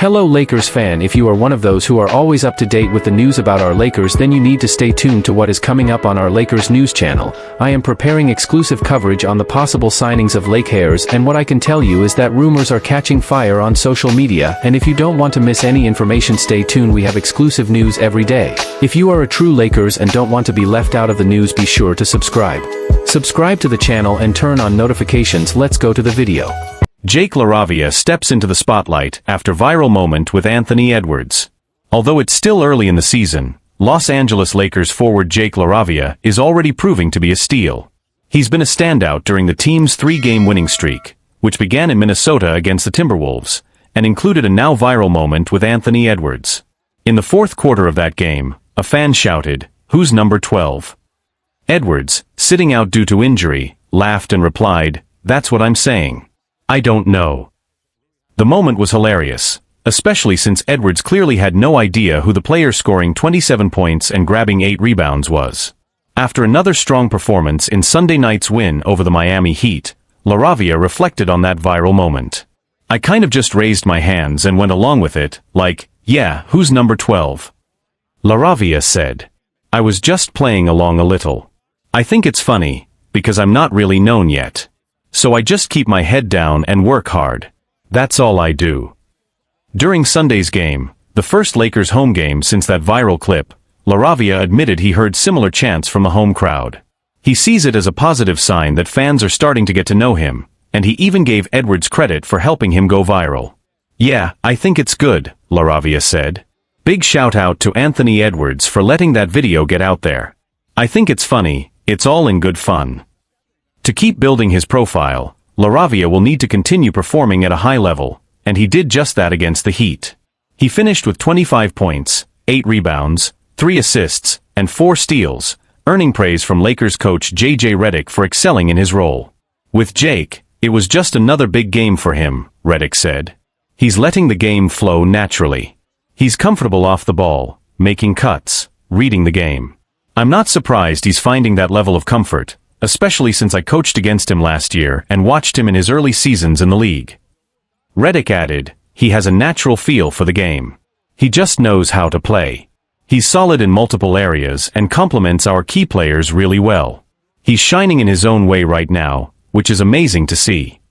Hello Lakers fan, if you are one of those who are always up to date with the news about our Lakers, then you need to stay tuned to what is coming up on our Lakers news channel. I am preparing exclusive coverage on the possible signings of Lakers, and what I can tell you is that rumors are catching fire on social media, and if you don't want to miss any information, stay tuned. We have exclusive news every day. If you are a true Lakers and don't want to be left out of the news, be sure to subscribe. Subscribe to the channel and turn on notifications. Let's go to the video. Jake LaRavia steps into the spotlight after viral moment with Anthony Edwards. Although it's still early in the season, Los Angeles Lakers forward Jake LaRavia is already proving to be a steal. He's been a standout during the team's 3-game winning streak, which began in Minnesota against the Timberwolves, and included a now viral moment with Anthony Edwards. In the fourth quarter of that game, a fan shouted, "Who's number 12?" Edwards, sitting out due to injury, laughed and replied, "That's what I'm saying. I don't know." The moment was hilarious, especially since Edwards clearly had no idea who the player scoring 27 points and grabbing 8 rebounds was. After another strong performance in Sunday night's win over the Miami Heat, LaRavia reflected on that viral moment. "I kind of just raised my hands and went along with it, like, yeah, who's number 12? LaRavia said. "I was just playing along a little. I think it's funny, because I'm not really known yet. So I just keep my head down and work hard. That's all I do." During Sunday's game, the first Lakers home game since that viral clip, LaRavia admitted he heard similar chants from the home crowd. He sees it as a positive sign that fans are starting to get to know him, and he even gave Edwards credit for helping him go viral. "Yeah, I think it's good," LaRavia said. "Big shout out to Anthony Edwards for letting that video get out there. I think it's funny, it's all in good fun." To keep building his profile, LaRavia will need to continue performing at a high level, and he did just that against the Heat. He finished with 25 points, 8 rebounds, 3 assists, and 4 steals, earning praise from Lakers coach J.J. Redick for excelling in his role. "With Jake, it was just another big game for him," Redick said. "He's letting the game flow naturally. He's comfortable off the ball, making cuts, reading the game. I'm not surprised he's finding that level of comfort, especially since I coached against him last year and watched him in his early seasons in the league." Redick added, "He has a natural feel for the game. He just knows how to play. He's solid in multiple areas and complements our key players really well. He's shining in his own way right now, which is amazing to see."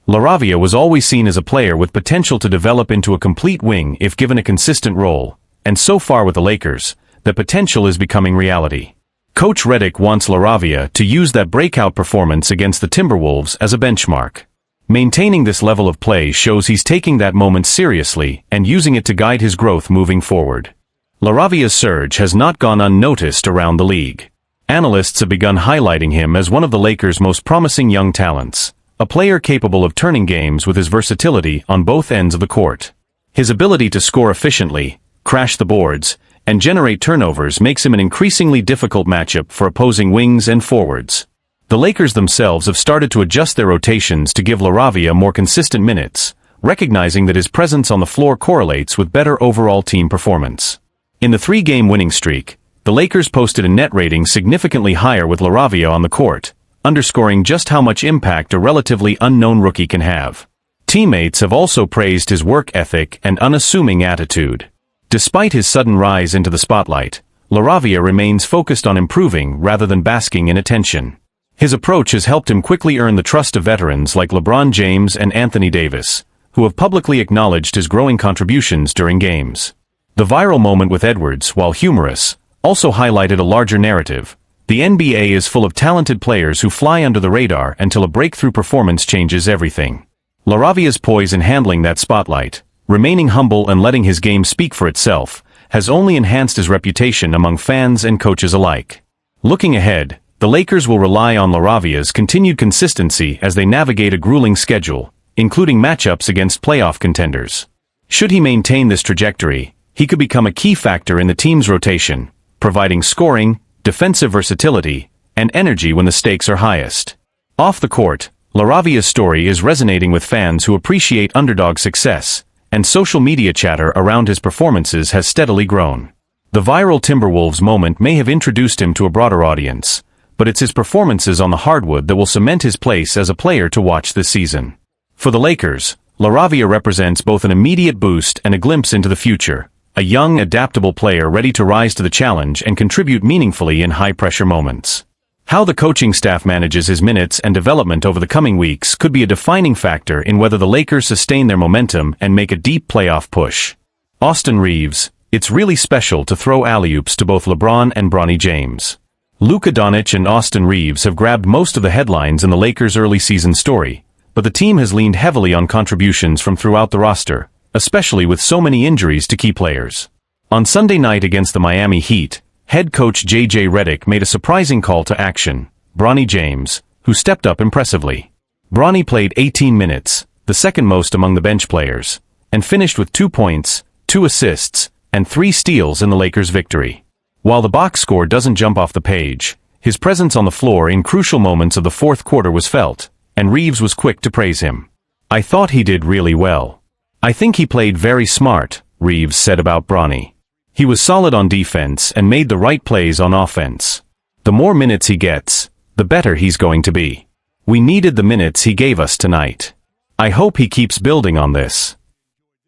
LaRavia was always seen as a player with potential to develop into a complete wing if given a consistent role, and so far with the Lakers, the potential is becoming reality. Coach Redick wants LaRavia to use that breakout performance against the Timberwolves as a benchmark. Maintaining this level of play shows he's taking that moment seriously and using it to guide his growth moving forward. LaRavia's surge has not gone unnoticed around the league. Analysts have begun highlighting him as one of the Lakers' most promising young talents, a player capable of turning games with his versatility on both ends of the court. His ability to score efficiently, crash the boards, and generate turnovers makes him an increasingly difficult matchup for opposing wings and forwards. The Lakers themselves have started to adjust their rotations to give LaRavia more consistent minutes, recognizing that his presence on the floor correlates with better overall team performance. In the 3-game winning streak, the Lakers posted a net rating significantly higher with LaRavia on the court, underscoring just how much impact a relatively unknown rookie can have. Teammates have also praised his work ethic and unassuming attitude. Despite his sudden rise into the spotlight, LaRavia remains focused on improving rather than basking in attention. His approach has helped him quickly earn the trust of veterans like LeBron James and Anthony Davis, who have publicly acknowledged his growing contributions during games. The viral moment with Edwards, while humorous, also highlighted a larger narrative. The NBA is full of talented players who fly under the radar until a breakthrough performance changes everything. LaRavia's poise in handling that spotlight, remaining humble and letting his game speak for itself, has only enhanced his reputation among fans and coaches alike. Looking ahead, the Lakers will rely on LaRavia's continued consistency as they navigate a grueling schedule, including matchups against playoff contenders. Should he maintain this trajectory, he could become a key factor in the team's rotation, providing scoring, defensive versatility, and energy when the stakes are highest. Off the court, LaRavia's story is resonating with fans who appreciate underdog success, and social media chatter around his performances has steadily grown. The viral Timberwolves moment may have introduced him to a broader audience, but it's his performances on the hardwood that will cement his place as a player to watch this season. For the Lakers, LaRavia represents both an immediate boost and a glimpse into the future, a young, adaptable player ready to rise to the challenge and contribute meaningfully in high-pressure moments. How the coaching staff manages his minutes and development over the coming weeks could be a defining factor in whether the Lakers sustain their momentum and make a deep playoff push. Austin Reaves, it's really special to throw alley-oops to both LeBron and Bronny James. Luka Doncic and Austin Reaves have grabbed most of the headlines in the Lakers' early season story, but the team has leaned heavily on contributions from throughout the roster, especially with so many injuries to key players. On Sunday night against the Miami Heat, head coach J.J. Redick made a surprising call to action, Bronny James, who stepped up impressively. Bronny played 18 minutes, the second most among the bench players, and finished with 2 points, 2 assists, and 3 steals in the Lakers' victory. While the box score doesn't jump off the page, his presence on the floor in crucial moments of the fourth quarter was felt, and Reaves was quick to praise him. "I thought he did really well. I think he played very smart," Reaves said about Bronny. "He was solid on defense and made the right plays on offense. The more minutes he gets, the better he's going to be. We needed the minutes he gave us tonight. I hope he keeps building on this."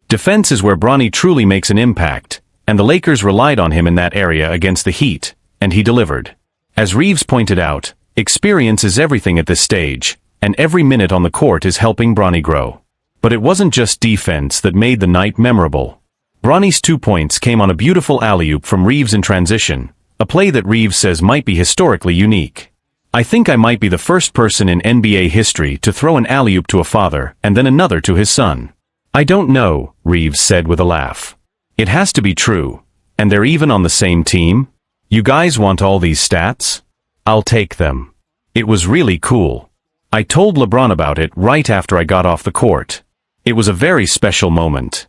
Defense is where Bronny truly makes an impact, and the Lakers relied on him in that area against the Heat, and he delivered. As Reaves pointed out, experience is everything at this stage, and every minute on the court is helping Bronny grow. But it wasn't just defense that made the night memorable. Bronny's 2 points came on a beautiful alley-oop from Reaves in transition, a play that Reaves says might be historically unique. "I think I might be the first person in NBA history to throw an alley-oop to a father and then another to his son. I don't know," Reaves said with a laugh. "It has to be true. And they're even on the same team? You guys want all these stats? I'll take them. It was really cool. I told LeBron about it right after I got off the court. It was a very special moment."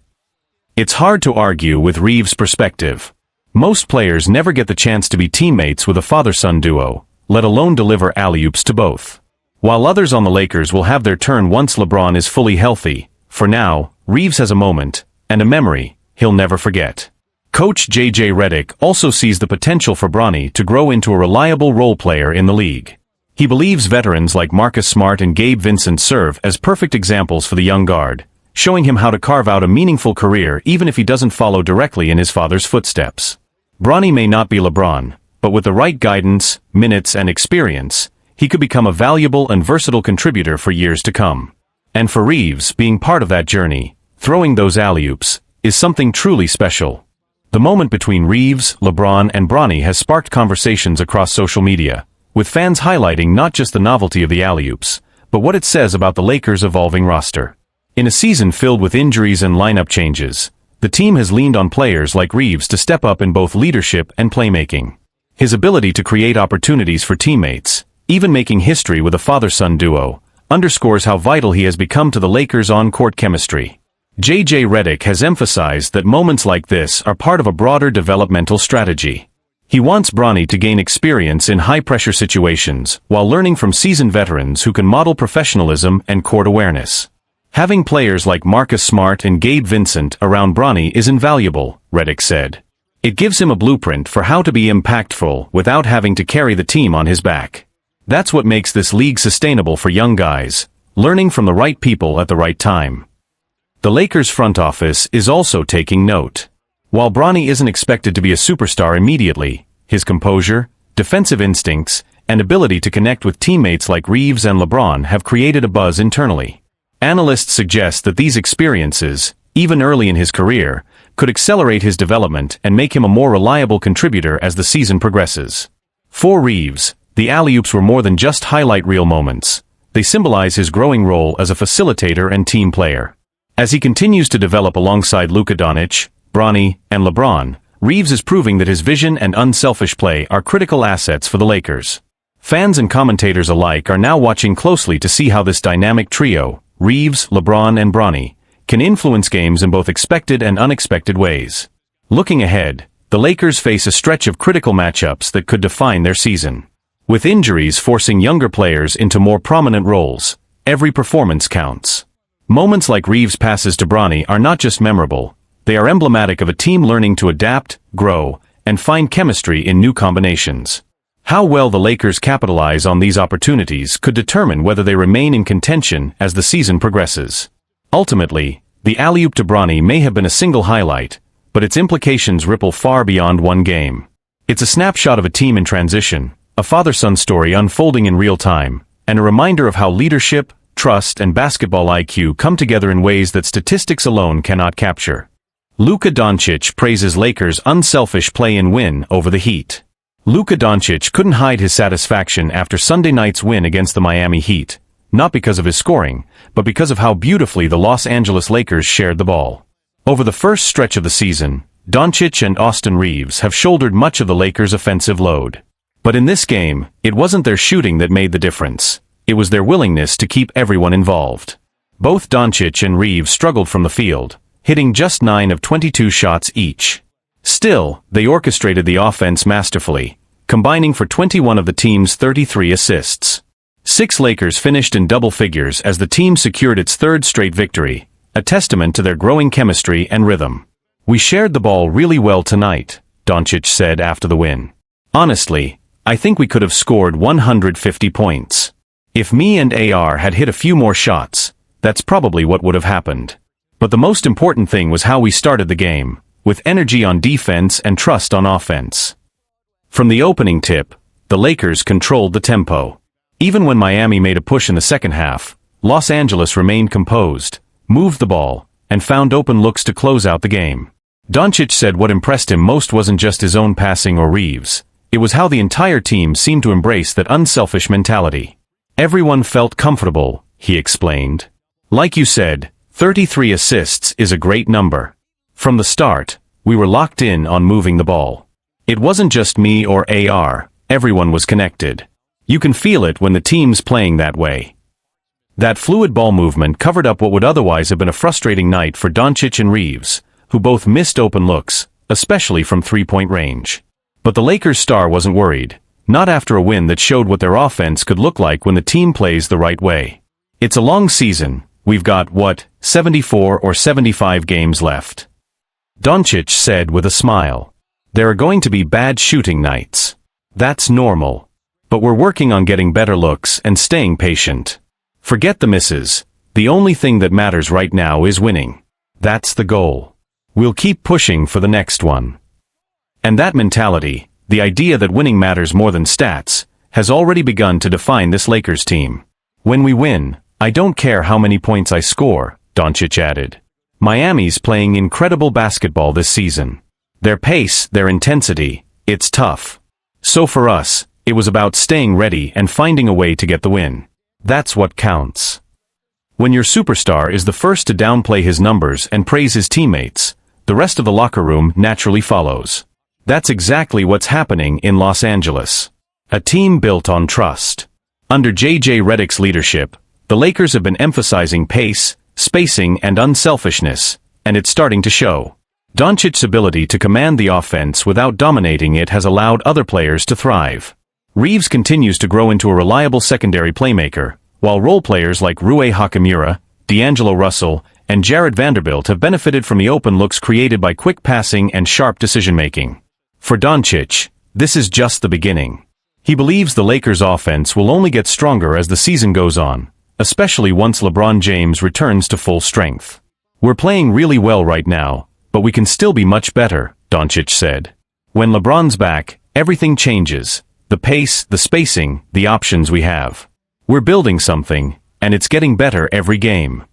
It's hard to argue with Reaves' perspective. Most players never get the chance to be teammates with a father-son duo, let alone deliver alley-oops to both. While others on the Lakers will have their turn once LeBron is fully healthy, for now, Reaves has a moment, and a memory, he'll never forget. Coach J.J. Redick also sees the potential for Bronny to grow into a reliable role player in the league. He believes veterans like Marcus Smart and Gabe Vincent serve as perfect examples for the young guard, showing him how to carve out a meaningful career even if he doesn't follow directly in his father's footsteps. Bronny may not be LeBron, but with the right guidance, minutes, and experience, he could become a valuable and versatile contributor for years to come. And for Reaves, being part of that journey, throwing those alley-oops, is something truly special. The moment between Reaves, LeBron, and Bronny has sparked conversations across social media, with fans highlighting not just the novelty of the alley-oops, but what it says about the Lakers' evolving roster. In a season filled with injuries and lineup changes, the team has leaned on players like Reaves to step up in both leadership and playmaking. His ability to create opportunities for teammates, even making history with a father-son duo, underscores how vital he has become to the Lakers' on-court chemistry. J.J. Redick has emphasized that moments like this are part of a broader developmental strategy. He wants Bronny to gain experience in high-pressure situations while learning from seasoned veterans who can model professionalism and court awareness. Having players like Marcus Smart and Gabe Vincent around Bronny is invaluable, Redick said. It gives him a blueprint for how to be impactful without having to carry the team on his back. That's what makes this league sustainable for young guys, learning from the right people at the right time. The Lakers front office is also taking note. While Bronny isn't expected to be a superstar immediately, his composure, defensive instincts, and ability to connect with teammates like Reaves and LeBron have created a buzz internally. Analysts suggest that these experiences, even early in his career, could accelerate his development and make him a more reliable contributor as the season progresses. For Reaves, the alley-oops were more than just highlight reel moments. They symbolize his growing role as a facilitator and team player. As he continues to develop alongside Luka Doncic, Bronny, and LeBron, Reaves is proving that his vision and unselfish play are critical assets for the Lakers. Fans and commentators alike are now watching closely to see how this dynamic trio, Reaves, LeBron, and Bronny, can influence games in both expected and unexpected ways. Looking ahead, the Lakers face a stretch of critical matchups that could define their season. With injuries forcing younger players into more prominent roles, every performance counts. Moments like Reaves' passes to Bronny are not just memorable, they are emblematic of a team learning to adapt, grow, and find chemistry in new combinations. How well the Lakers capitalize on these opportunities could determine whether they remain in contention as the season progresses. Ultimately, the alley-oop to Bronny may have been a single highlight, but its implications ripple far beyond one game. It's a snapshot of a team in transition, a father-son story unfolding in real time, and a reminder of how leadership, trust, and basketball IQ come together in ways that statistics alone cannot capture. Luka Doncic praises Lakers' unselfish play and win over the Heat. Luka Doncic couldn't hide his satisfaction after Sunday night's win against the Miami Heat, not because of his scoring, but because of how beautifully the Los Angeles Lakers shared the ball. Over the first stretch of the season, Doncic and Austin Reeves have shouldered much of the Lakers' offensive load. But in this game, it wasn't their shooting that made the difference. It was their willingness to keep everyone involved. Both Doncic and Reeves struggled from the field, hitting just 9 of 22 shots each. Still, they orchestrated the offense masterfully, combining for 21 of the team's 33 assists. 6 Lakers finished in double figures as the team secured its third straight victory, a testament to their growing chemistry and rhythm. "We shared the ball really well tonight," Doncic said after the win. "Honestly, I think we could have scored 150 points. If me and AR had hit a few more shots, that's probably what would have happened. But the most important thing was how we started the game, with energy on defense and trust on offense." From the opening tip, the Lakers controlled the tempo. Even when Miami made a push in the second half, Los Angeles remained composed, moved the ball, and found open looks to close out the game. Doncic said what impressed him most wasn't just his own passing or Reeves, it was how the entire team seemed to embrace that unselfish mentality. "Everyone felt comfortable," he explained. "Like you said, 33 assists is a great number. From the start, we were locked in on moving the ball. It wasn't just me or AR, everyone was connected. You can feel it when the team's playing that way." That fluid ball movement covered up what would otherwise have been a frustrating night for Doncic and Reeves, who both missed open looks, especially from three-point range. But the Lakers' star wasn't worried, not after a win that showed what their offense could look like when the team plays the right way. "It's a long season, we've got, 74 or 75 games left," Doncic said with a smile. "There are going to be bad shooting nights. That's normal. But we're working on getting better looks and staying patient. Forget the misses, the only thing that matters right now is winning. That's the goal. We'll keep pushing for the next one." And that mentality, the idea that winning matters more than stats, has already begun to define this Lakers team. "When we win, I don't care how many points I score," Doncic added. "Miami's playing incredible basketball this season. Their pace, their intensity, it's tough. So for us, it was about staying ready and finding a way to get the win. That's what counts." When your superstar is the first to downplay his numbers and praise his teammates, the rest of the locker room naturally follows. That's exactly what's happening in Los Angeles. A team built on trust. Under J.J. Redick's leadership, the Lakers have been emphasizing pace, spacing, and unselfishness, and it's starting to show. Doncic's ability to command the offense without dominating it has allowed other players to thrive. Reeves continues to grow into a reliable secondary playmaker, while role players like Rui Hachimura, D'Angelo Russell, and Jared Vanderbilt have benefited from the open looks created by quick passing and sharp decision-making. For Doncic, this is just the beginning. He believes the Lakers' offense will only get stronger as the season goes on, especially once LeBron James returns to full strength. "We're playing really well right now, but we can still be much better," Doncic said. "When LeBron's back, everything changes. The pace, the spacing, the options we have. We're building something, and it's getting better every game."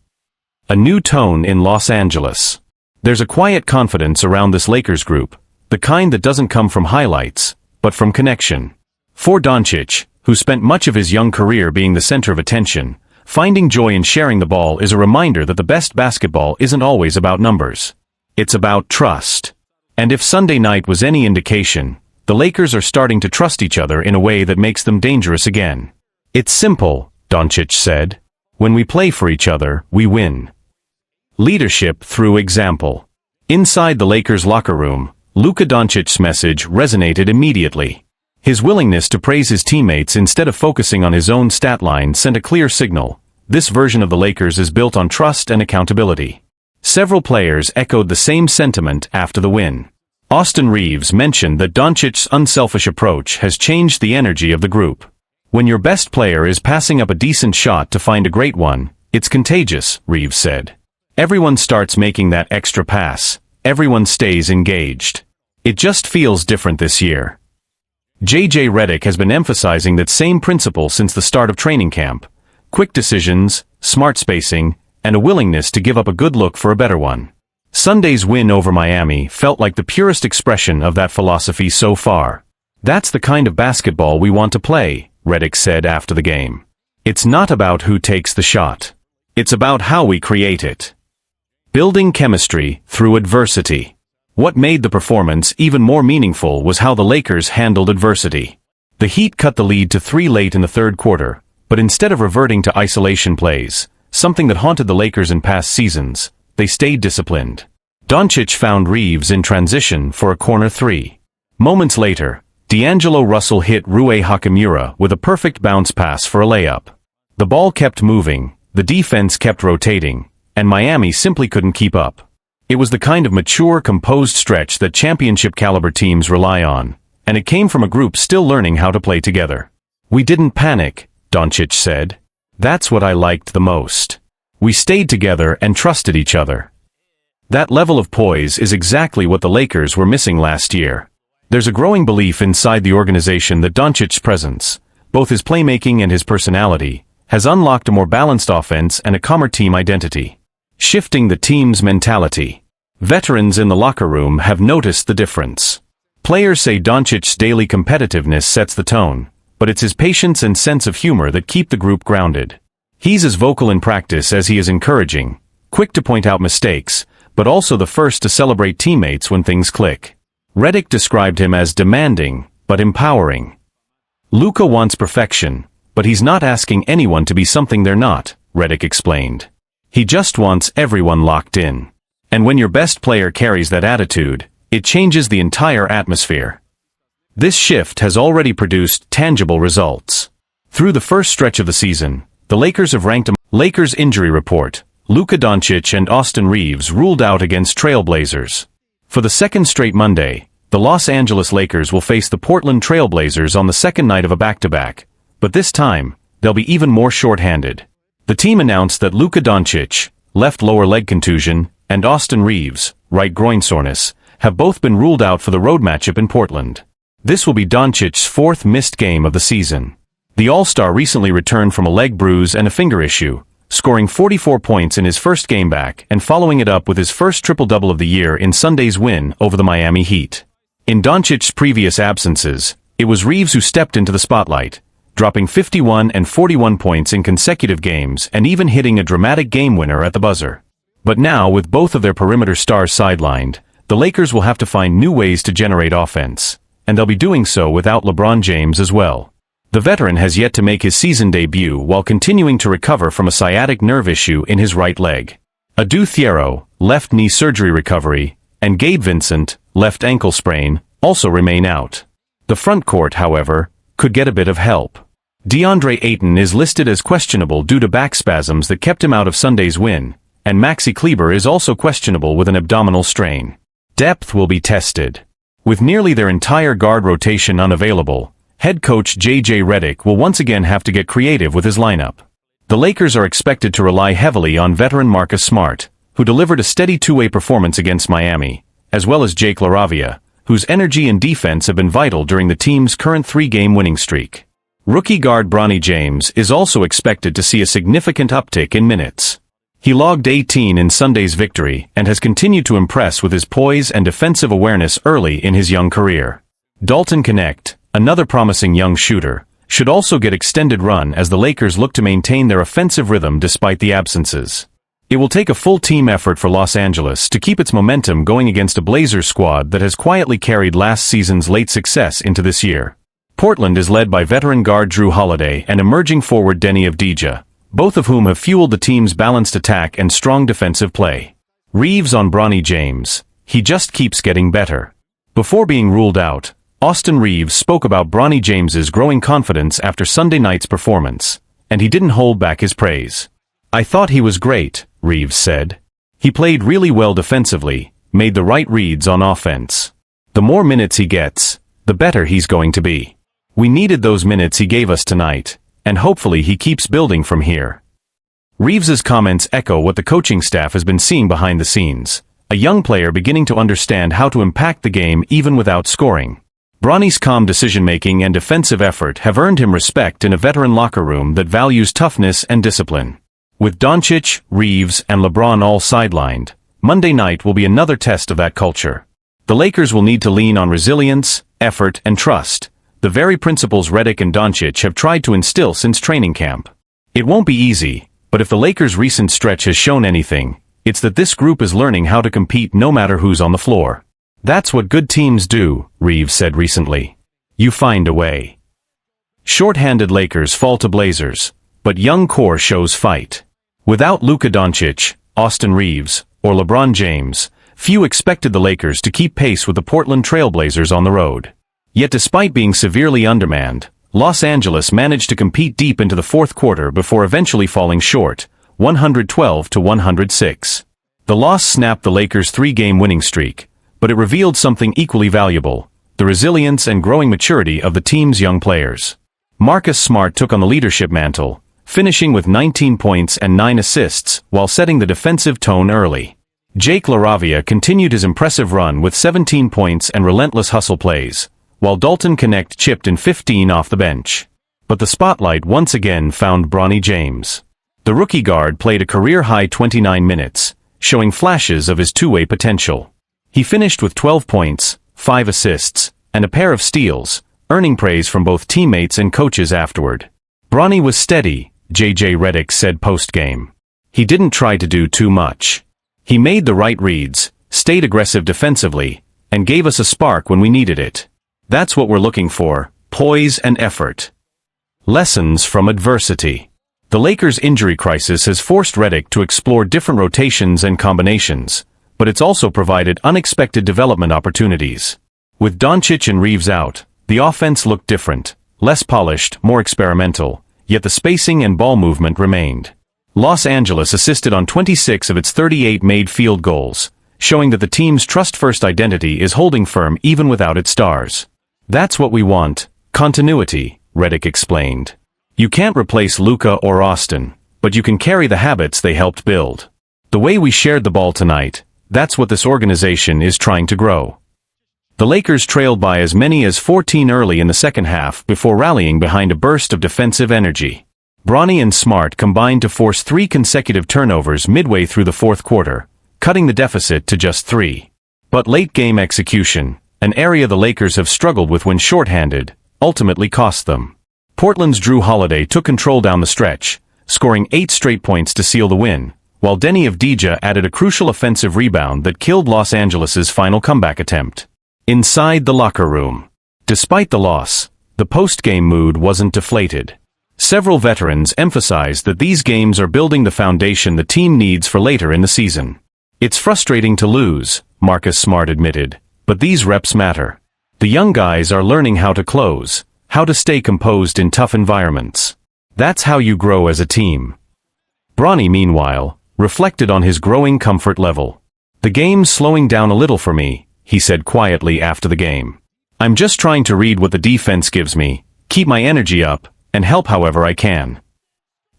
A new tone in Los Angeles. There's a quiet confidence around this Lakers group, the kind that doesn't come from highlights, but from connection. For Doncic, who spent much of his young career being the center of attention, finding joy in sharing the ball is a reminder that the best basketball isn't always about numbers. It's about trust. And if Sunday night was any indication, the Lakers are starting to trust each other in a way that makes them dangerous again. "It's simple," Doncic said. "When we play for each other, we win." Leadership through example. Inside the Lakers locker room, Luka Doncic's message resonated immediately. His willingness to praise his teammates instead of focusing on his own stat line sent a clear signal. This version of the Lakers is built on trust and accountability. Several players echoed the same sentiment after the win. Austin Reeves mentioned that Doncic's unselfish approach has changed the energy of the group. "When your best player is passing up a decent shot to find a great one, it's contagious," Reeves said. Everyone starts making that extra pass. Everyone stays engaged. It just feels different this year. JJ Redick has been emphasizing that same principle since the start of training camp. Quick decisions, smart spacing, and a willingness to give up a good look for a better one. Sunday's win over Miami felt like the purest expression of that philosophy so far. That's the kind of basketball we want to play, Redick said after the game. It's not about who takes the shot. It's about how we create it. Building chemistry through adversity. What made the performance even more meaningful was how the Lakers handled adversity. The Heat cut the lead to 3 late in the third quarter, but instead of reverting to isolation plays, something that haunted the Lakers in past seasons, they stayed disciplined. Doncic found Reeves in transition for a corner 3. Moments later, D'Angelo Russell hit Rui Hachimura with a perfect bounce pass for a layup. The ball kept moving, the defense kept rotating, and Miami simply couldn't keep up. It was the kind of mature, composed stretch that championship-caliber teams rely on, and it came from a group still learning how to play together. We didn't panic, Doncic said. That's what I liked the most. We stayed together and trusted each other. That level of poise is exactly what the Lakers were missing last year. There's a growing belief inside the organization that Doncic's presence, both his playmaking and his personality, has unlocked a more balanced offense and a calmer team identity. Shifting the team's mentality. Veterans in the locker room have noticed the difference. Players say Doncic's daily competitiveness sets the tone, but it's his patience and sense of humor that keep the group grounded. He's as vocal in practice as he is encouraging, quick to point out mistakes, but also the first to celebrate teammates when things click. Redick described him as demanding, but empowering. Luka wants perfection, but he's not asking anyone to be something they're not, Redick explained. He just wants everyone locked in. And when your best player carries that attitude, it changes the entire atmosphere. This shift has already produced tangible results. Through the first stretch of the season, the Lakers have ranked them. Lakers injury report. Luka Doncic and Austin Reeves ruled out against Trailblazers. For the second straight Monday, the Los Angeles Lakers will face the Portland Trailblazers on the second night of a back-to-back, but this time, they'll be even more short-handed. The team announced that Luka Doncic, left lower leg contusion, and Austin Reeves, right groin soreness, have both been ruled out for the road matchup in Portland. This will be Doncic's 4th missed game of the season. The All-Star recently returned from a leg bruise and a finger issue, scoring 44 points in his first game back and following it up with his first triple-double of the year in Sunday's win over the Miami Heat. In Doncic's previous absences, it was Reeves who stepped into the spotlight, dropping 51 and 41 points in consecutive games and even hitting a dramatic game winner at the buzzer. But now, with both of their perimeter stars sidelined, the Lakers will have to find new ways to generate offense, and they'll be doing so without LeBron James as well. The veteran has yet to make his season debut while continuing to recover from a sciatic nerve issue in his right leg. Adou Thiero, left knee surgery recovery, and Gabe Vincent, left ankle sprain, also remain out. The front court, however, could get a bit of help. DeAndre Ayton is listed as questionable due to back spasms that kept him out of Sunday's win, and Maxi Kleber is also questionable with an abdominal strain. Depth will be tested. With nearly their entire guard rotation unavailable, head coach JJ Redick will once again have to get creative with his lineup. The Lakers are expected to rely heavily on veteran Marcus Smart, who delivered a steady two-way performance against Miami, as well as Jake LaRavia, whose energy and defense have been vital during the team's current 3-game winning streak. Rookie guard Bronny James is also expected to see a significant uptick in minutes. He logged 18 in Sunday's victory and has continued to impress with his poise and defensive awareness early in his young career. Dalton Knecht, another promising young shooter, should also get extended run as the Lakers look to maintain their offensive rhythm despite the absences. It will take a full team effort for Los Angeles to keep its momentum going against a Blazers squad that has quietly carried last season's late success into this year. Portland is led by veteran guard Drew Holiday and emerging forward Deni Avdija, both of whom have fueled the team's balanced attack and strong defensive play. Reeves on Bronny James, he just keeps getting better. Before being ruled out, Austin Reeves spoke about Bronny James's growing confidence after Sunday night's performance, and he didn't hold back his praise. "I thought he was great," Reeves said. "He played really well defensively, made the right reads on offense. The more minutes he gets, the better he's going to be. We needed those minutes he gave us tonight, and hopefully he keeps building from here." Reeves's comments echo what the coaching staff has been seeing behind the scenes. A young player beginning to understand how to impact the game even without scoring. Bronny's calm decision-making and defensive effort have earned him respect in a veteran locker room that values toughness and discipline. With Doncic, Reeves, and LeBron all sidelined, Monday night will be another test of that culture. The Lakers will need to lean on resilience, effort, and trust, the very principles Redick and Doncic have tried to instill since training camp. It won't be easy, but if the Lakers' recent stretch has shown anything, it's that this group is learning how to compete no matter who's on the floor. That's what good teams do, Reeves said recently. You find a way. Short-handed Lakers fall to Blazers, but young core shows fight. Without Luka Doncic, Austin Reeves, or LeBron James, few expected the Lakers to keep pace with the Portland Trail Blazers on the road. Yet despite being severely undermanned, Los Angeles managed to compete deep into the fourth quarter before eventually falling short, 112-106. The loss snapped the Lakers' three-game winning streak, but it revealed something equally valuable: the resilience and growing maturity of the team's young players. Marcus Smart took on the leadership mantle, finishing with 19 points and 9 assists while setting the defensive tone early. Jake LaRavia continued his impressive run with 17 points and relentless hustle plays, while Dalton Connect chipped in 15 off the bench. But the spotlight once again found Bronny James. The rookie guard played a career-high 29 minutes, showing flashes of his two-way potential. He finished with 12 points, 5 assists, and a pair of steals, earning praise from both teammates and coaches afterward. Bronny was steady, J.J. Redick said post-game. He didn't try to do too much. He made the right reads, stayed aggressive defensively, and gave us a spark when we needed it. That's what we're looking for: poise and effort. Lessons from adversity. The Lakers' injury crisis has forced Redick to explore different rotations and combinations, but it's also provided unexpected development opportunities. With Doncic and Reeves out, the offense looked different, less polished, more experimental, yet the spacing and ball movement remained. Los Angeles assisted on 26 of its 38 made field goals, showing that the team's trust-first identity is holding firm even without its stars. That's what we want: continuity, Redick explained. You can't replace Luka or Austin, but you can carry the habits they helped build. The way we shared the ball tonight, that's what this organization is trying to grow. The Lakers trailed by as many as 14 early in the second half before rallying behind a burst of defensive energy. Bronny and Smart combined to force 3 consecutive turnovers midway through the fourth quarter, cutting the deficit to just 3. But late-game execution, an area the Lakers have struggled with when shorthanded, ultimately cost them. Portland's Drew Holiday took control down the stretch, scoring 8 straight points to seal the win, while Denny Avdija added a crucial offensive rebound that killed Los Angeles' final comeback attempt. Inside the locker room. Despite the loss, the post-game mood wasn't deflated. Several veterans emphasized that these games are building the foundation the team needs for later in the season. It's frustrating to lose, Marcus Smart admitted, but these reps matter. The young guys are learning how to close, how to stay composed in tough environments. That's how you grow as a team. Bronny, meanwhile, reflected on his growing comfort level. The game's slowing down a little for me, he said quietly after the game. I'm just trying to read what the defense gives me, keep my energy up, and help however I can.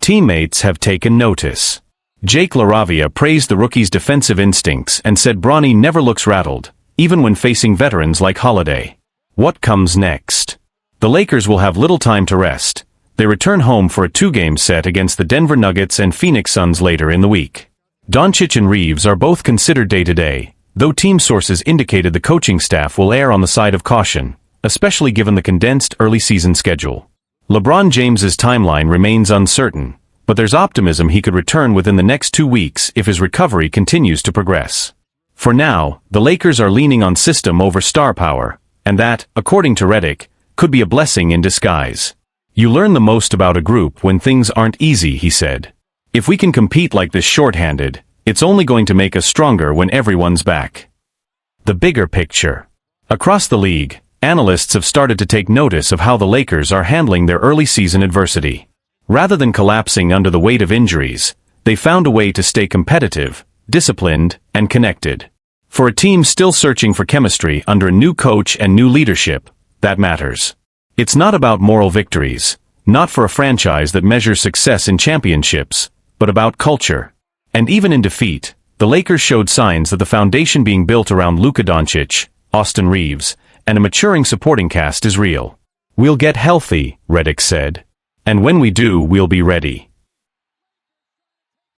Teammates have taken notice. Jake LaRavia praised the rookie's defensive instincts and said Bronny never looks rattled, even when facing veterans like Holiday. What comes next? The Lakers will have little time to rest. They return home for a 2-game set against the Denver Nuggets and Phoenix Suns later in the week. Doncic and Reeves are both considered day-to-day, though team sources indicated the coaching staff will err on the side of caution, especially given the condensed early-season schedule. LeBron James's timeline remains uncertain, but there's optimism he could return within the next 2 weeks if his recovery continues to progress. For now, the Lakers are leaning on system over star power, and that, according to Redick, could be a blessing in disguise. You learn the most about a group when things aren't easy, he said. If we can compete like this shorthanded, it's only going to make us stronger when everyone's back. The bigger picture. Across the league, analysts have started to take notice of how the Lakers are handling their early season adversity. Rather than collapsing under the weight of injuries, they found a way to stay competitive, disciplined, and connected. For a team still searching for chemistry under a new coach and new leadership, that matters. It's not about moral victories, not for a franchise that measures success in championships, but about culture. And even in defeat, the Lakers showed signs that the foundation being built around Luka Doncic, Austin Reeves, and a maturing supporting cast is real. "We'll get healthy," Redick said. "And when we do, we'll be ready."